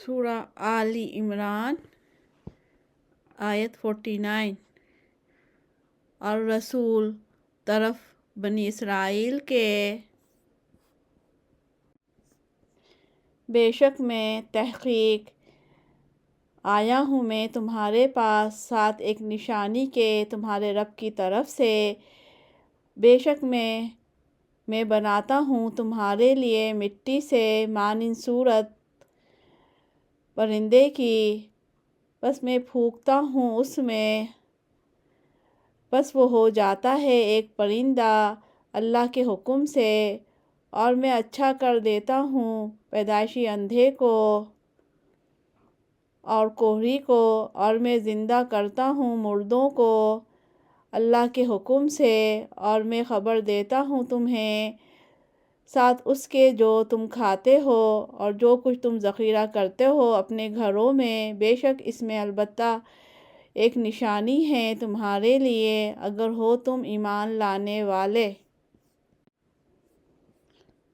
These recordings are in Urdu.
سورہ آل عمران آیت 49۔ اور رسول طرف بنی اسرائیل کے بے شک میں تحقیق آیا ہوں میں تمہارے پاس ساتھ ایک نشانی کے تمہارے رب کی طرف سے۔ بے شک میں بناتا ہوں تمہارے لیے مٹی سے مانند صورت پرندے کی، بس میں پھونکتا ہوں اس میں، بس وہ ہو جاتا ہے ایک پرندہ اللہ کے حکم سے۔ اور میں اچھا کر دیتا ہوں پیدائشی اندھے کو اور کوہری کو، اور میں زندہ کرتا ہوں مردوں کو اللہ کے حکم سے۔ اور میں خبر دیتا ہوں تمہیں ساتھ اس کے جو تم کھاتے ہو اور جو کچھ تم ذخیرہ کرتے ہو اپنے گھروں میں، بے شک اس میں البتہ ایک نشانی ہے تمہارے لیے اگر ہو تم ایمان لانے والے۔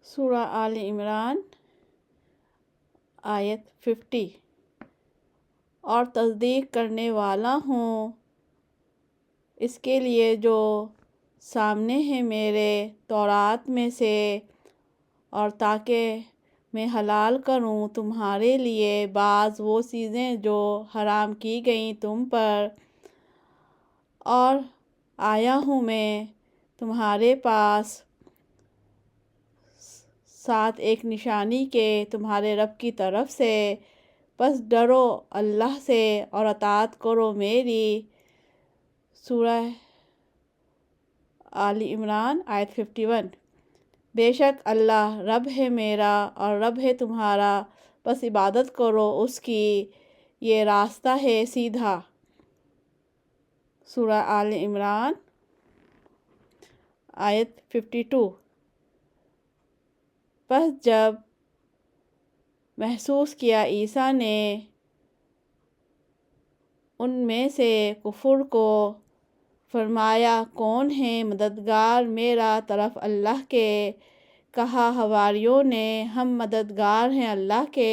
سورہ آل عمران آیت 50۔ اور تصدیق کرنے والا ہوں اس کے لیے جو سامنے ہے میرے تورات میں سے، اور تاکہ میں حلال کروں تمہارے لیے بعض وہ چیزیں جو حرام کی گئیں تم پر۔ اور آیا ہوں میں تمہارے پاس ساتھ ایک نشانی کے تمہارے رب کی طرف سے، پس ڈرو اللہ سے اور اطاعت کرو میری۔ سورہ آل عمران آیت 51۔ بے شک اللہ رب ہے میرا اور رب ہے تمہارا، بس عبادت کرو اس کی، یہ راستہ ہے سیدھا۔ سورہ آل عمران آیت 52۔ پس جب محسوس کیا عیسیٰ نے ان میں سے کفر کو، فرمایا کون ہے مددگار میرا طرف اللہ کے؟ کہا حواریوں نے ہم مددگار ہیں اللہ کے،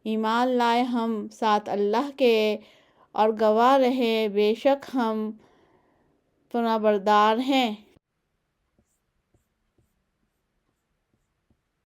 ایمان لائے ہم ساتھ اللہ کے، اور گواہ رہیں بے شک ہم فرمانبردار ہیں۔